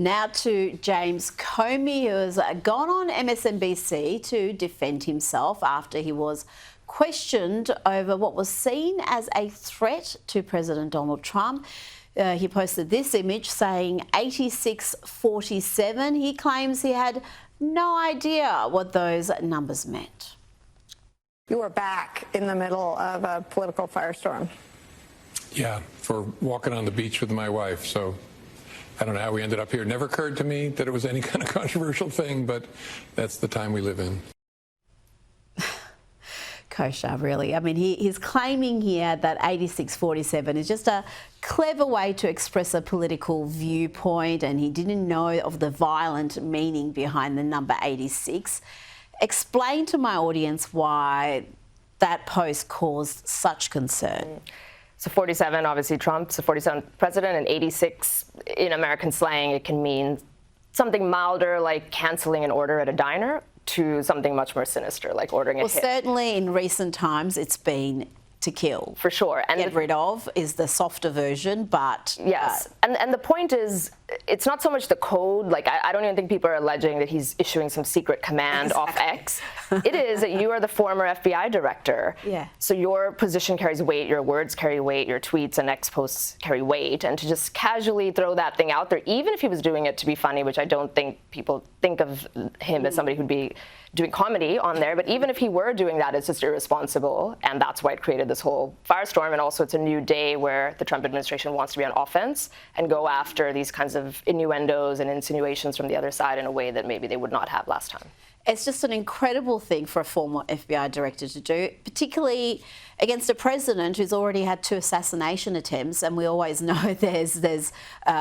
Now to James Comey, who has gone on MSNBC to defend himself after he was questioned over what was seen as a threat to President Donald Trump. He posted this image saying 8647. He claims he had no idea what those numbers meant. You were back in the middle of a political firestorm. Yeah, for walking on the beach with my wife. So I don't know how we ended up here. It never occurred to me that it was any kind of controversial thing, but that's the time we live in. Kosher, really. I mean, he's claiming here that 8647 is just a clever way to express a political viewpoint, and he didn't know of the violent meaning behind the number 86. Explain to my audience why that post caused such concern. So 47, obviously Trump's the 47th president, and 86 in American slang, it can mean something milder like canceling an order at a diner to something much more sinister like ordering a hit. Well, certainly in recent times it's been to kill. For sure. And get rid of is the softer version, but... Yes, and the point is, it's not so much the code, like I don't even think people are alleging that he's issuing some secret command off X. It is that you are the former FBI director. Yeah. So your position carries weight, your words carry weight, your tweets and X posts carry weight, and to just casually throw that thing out there, even if he was doing it to be funny, which I don't think people think of him as somebody who'd be doing comedy on there, but even if he were doing that, it's just irresponsible, and that's why it created this whole firestorm. And also it's a new day where the Trump administration wants to be on offense and go after these kinds of innuendos and insinuations from the other side in a way that maybe they would not have last time. It's just an incredible thing for a former FBI director to do, particularly against a president who's already had 2 assassination attempts, and we always know there's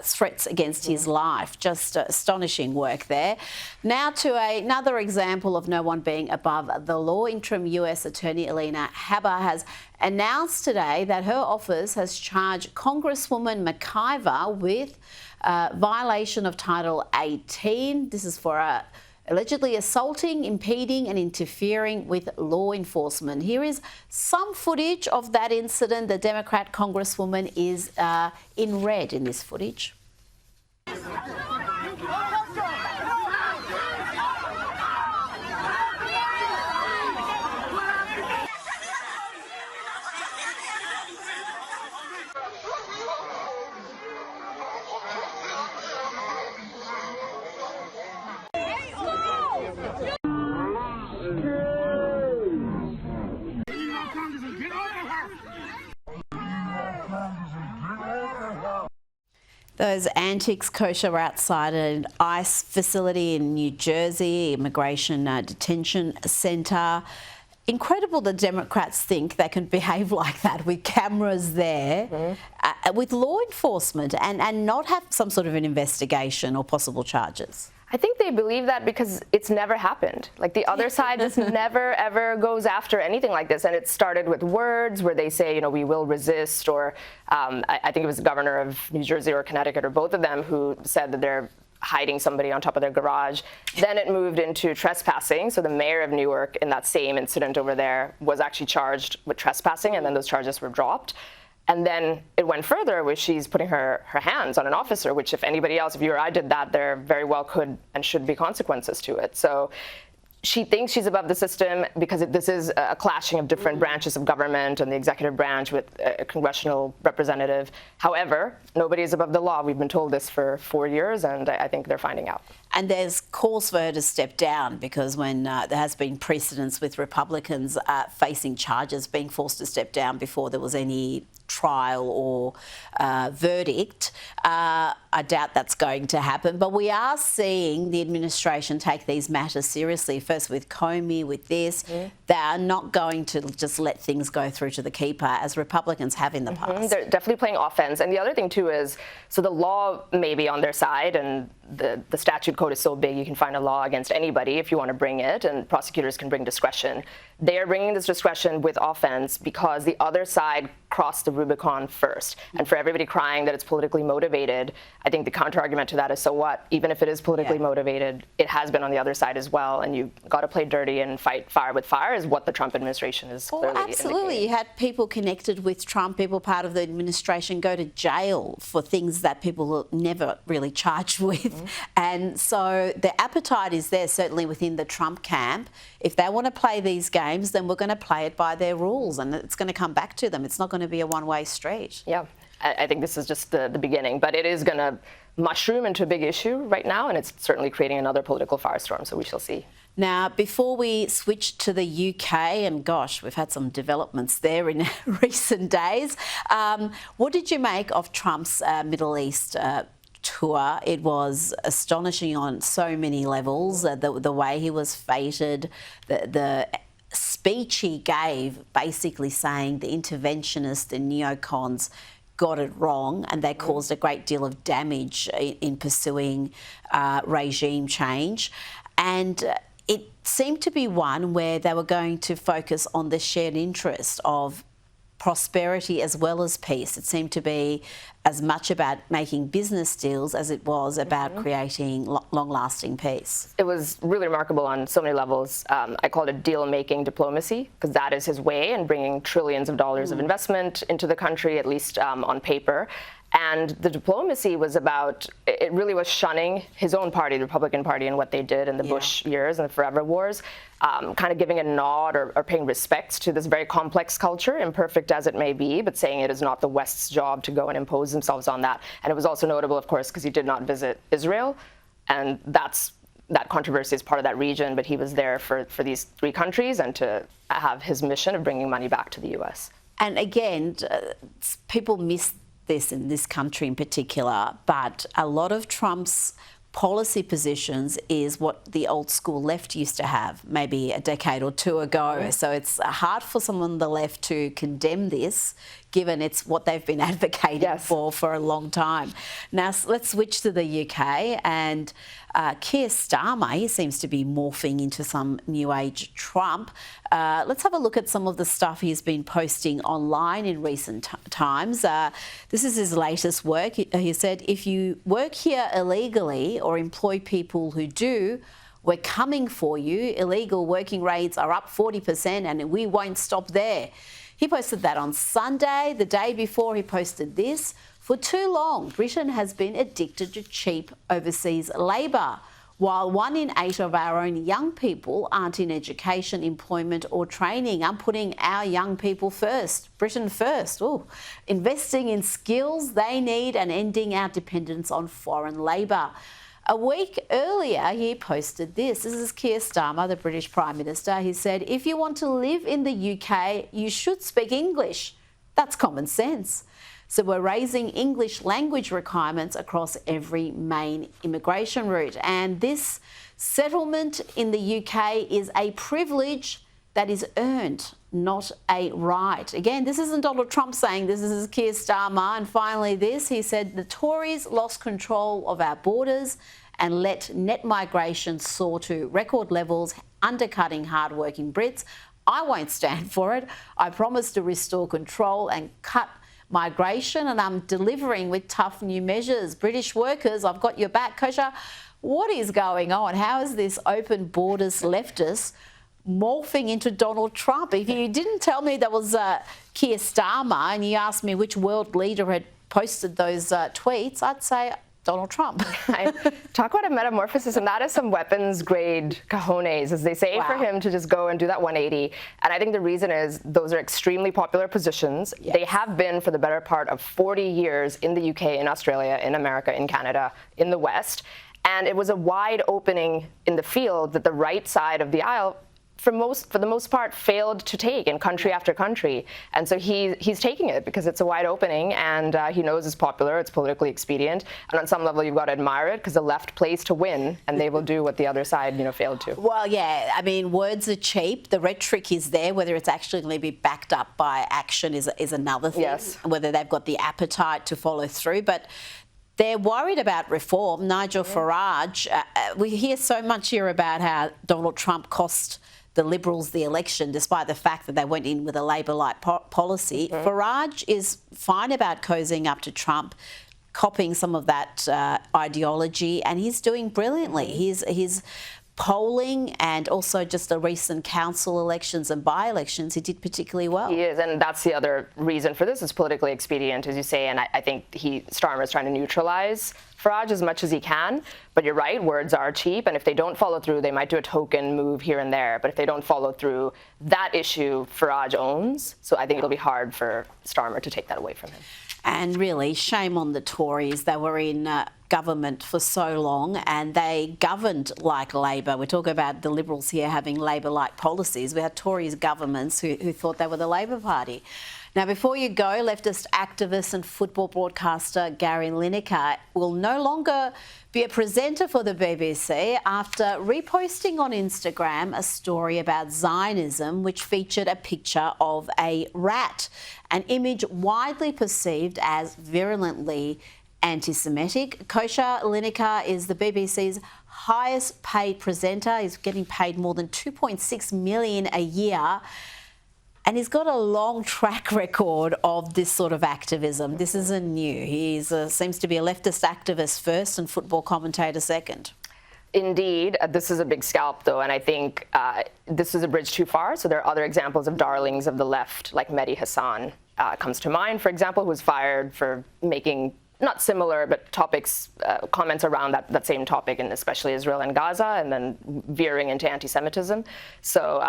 threats against his life. Just astonishing work there. Now to another example of no one being above the law. Interim US Attorney Alina Habba has announced today that her office has charged Congresswoman McIver with violation of Title 18. This is for allegedly assaulting, impeding and interfering with law enforcement. Here is some footage of that incident. The Democrat Congresswoman is in red in this footage. Those antics, Kosher, were outside an ICE facility in New Jersey, Immigration Detention Centre. Incredible the Democrats think they can behave like that with cameras there, with law enforcement and not have some sort of an investigation or possible charges. I think they believe that because it's never happened. Like the other side just never ever goes after anything like this. And it started with words where they say, you know, we will resist, or I think it was the governor of New Jersey or Connecticut or both of them who said that they're hiding somebody on top of their garage. Then it moved into trespassing. So the mayor of Newark in that same incident over there was actually charged with trespassing, and then those charges were dropped. And then it went further where she's putting her hands on an officer, which if anybody else, if you or I did that, there very well could and should be consequences to it. So she thinks she's above the system because this is a clashing of different branches of government and the executive branch with a congressional representative. However, nobody is above the law. We've been told this for 4 years, and I think they're finding out. And there's calls for her to step down because when there has been precedents with Republicans facing charges, being forced to step down before there was any trial or verdict. I doubt that's going to happen, but we are seeing the administration take these matters seriously. First with Comey, with this, they are not going to just let things go through to the keeper as Republicans have in the past. They're definitely playing offense. And the other thing too is, so the law may be on their side, and the statute code is so big you can find a law against anybody if you want to bring it, and prosecutors can bring discretion. They are bringing this discretion with offense because the other side crossed the Rubicon first. And for everybody crying that it's politically motivated, I think the counter-argument to that is, so what? Even if it is politically motivated, it has been on the other side as well, and you've got to play dirty and fight fire with fire, is what the Trump administration is clearly absolutely. indicating. You had people connected with Trump, people part of the administration go to jail for things that people were never really charged with. And so the appetite is there, certainly within the Trump camp. If they want to play these games, then we're going to play it by their rules, and it's going to come back to them. It's not going to be a one-way street. Yeah, I think this is just the beginning, but it is going to mushroom into a big issue right now, and it's certainly creating another political firestorm, so we shall see. Now, before we switch to the UK, and gosh, we've had some developments there in recent days, what did you make of Trump's Middle East tour? It was astonishing on so many levels, the way he was feted, the speech he gave basically saying the interventionists, the neocons, got it wrong and they caused a great deal of damage in pursuing regime change. And it seemed to be one where they were going to focus on the shared interest of prosperity as well as peace. It seemed to be as much about making business deals as it was about creating long-lasting peace. It was really remarkable on so many levels. I call it deal-making diplomacy, because that is his way in bringing trillions of dollars of investment into the country, at least on paper. And the diplomacy was about, it really was shunning his own party, the Republican Party, and what they did in the Bush years and the Forever Wars, kind of giving a nod or paying respects to this very complex culture, imperfect as it may be, but saying it is not the West's job to go and impose themselves on that. And it was also notable, of course, because he did not visit Israel, and that controversy is part of that region, but he was there for these three countries and to have his mission of bringing money back to the U.S. And again, people miss this in this country in particular, but a lot of Trump's policy positions is what the old school left used to have maybe a decade or two ago. So it's hard for someone on the left to condemn this, given it's what they've been advocating for a long time. Now, let's switch to the UK, and Keir Starmer, he seems to be morphing into some new age Trump. Let's have a look at some of the stuff he's been posting online in recent times. This is his latest work. He said, if you work here illegally or employ people who do, we're coming for you. Illegal working rates are up 40% and we won't stop there. He posted that on Sunday. The day before, he posted this. For too long, Britain has been addicted to cheap overseas labour, while 1 in 8 of our own young people aren't in education, employment or training. I'm putting our young people first, Britain first. Ooh. Investing in skills they need and ending our dependence on foreign labour. A week earlier, he posted this. This is Keir Starmer, the British Prime Minister. He said, if you want to live in the UK, you should speak English. That's common sense. So we're raising English language requirements across every main immigration route. And this settlement in the UK is a privilege that is earned, not a right. Again, this isn't Donald Trump saying this is Keir Starmer. And finally this, he said, the Tories lost control of our borders and let net migration soar to record levels, undercutting hardworking Brits. I won't stand for it. I promise to restore control and cut migration, and I'm delivering with tough new measures. British workers, I've got your back. Kosha, what is going on? How is this open borders leftist morphing into Donald Trump? If you didn't tell me that was Keir Starmer and you asked me which world leader had posted those tweets, I'd say Donald Trump. Talk about a metamorphosis, and that is some weapons grade cojones, as they say, for him to just go and do that 180. And I think the reason is those are extremely popular positions. Yes. They have been for the better part of 40 years in the UK, in Australia, in America, in Canada, in the West. And it was a wide opening in the field that the right side of the aisle, for the most part, failed to take in country after country. And so he's taking it because it's a wide opening, and he knows it's popular, it's politically expedient, and on some level you've got to admire it because the left plays to win, and they will do what the other side, failed to. Well, yeah, I mean, words are cheap. The rhetoric is there. Whether it's actually going to be backed up by action is another thing. Yes. Whether they've got the appetite to follow through. But they're worried about reform. Nigel Farage, we hear so much here about how Donald Trump cost the Liberals the election, despite the fact that they went in with a Labor-like policy. Farage is fine about cozying up to Trump, copying some of that ideology, and he's doing brilliantly. His polling and also just the recent council elections and by-elections, he did particularly well. He is, and that's the other reason for this. Is politically expedient, as you say, and I think Starmer is trying to neutralize Farage as much as he can. But you're right, words are cheap, and if they don't follow through, they might do a token move here and there. But if they don't follow through, that issue Farage owns. So I think it'll be hard for Starmer to take that away from him. And really, shame on the Tories. They were in government for so long and they governed like Labor. We're talking about the Liberals here having Labor-like policies. We had Tories governments who thought they were the Labor Party. Now, before you go, leftist activist and football broadcaster Gary Lineker will no longer be a presenter for the BBC after reposting on Instagram a story about Zionism which featured a picture of a rat, an image widely perceived as virulently anti-Semitic. Kosher Lineker is the BBC's highest paid presenter. He's getting paid more than $2.6 million a year. And he's got a long track record of this sort of activism. This isn't new. He seems to be a leftist activist first and football commentator second. Indeed. This is a big scalp, though, and I think this is a bridge too far. So there are other examples of darlings of the left, like Mehdi Hassan comes to mind, for example, who was fired for making not similar, but topics, comments around that same topic, and especially Israel and Gaza, and then veering into anti-Semitism. So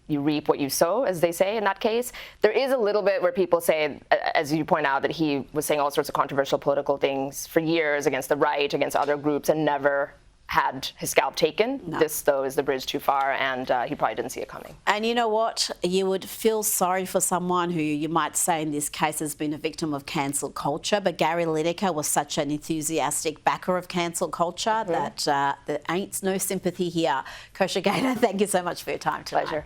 you reap what you sow, as they say in that case. There is a little bit where people say, as you point out, that he was saying all sorts of controversial political things for years against the right, against other groups, and never had his scalp taken. No. This, though, is the bridge too far, and he probably didn't see it coming. And you know what? You would feel sorry for someone who you might say in this case has been a victim of cancel culture, but Gary Lineker was such an enthusiastic backer of cancel culture that there ain't no sympathy here. Kosher Gada, thank you so much for your time tonight. Pleasure.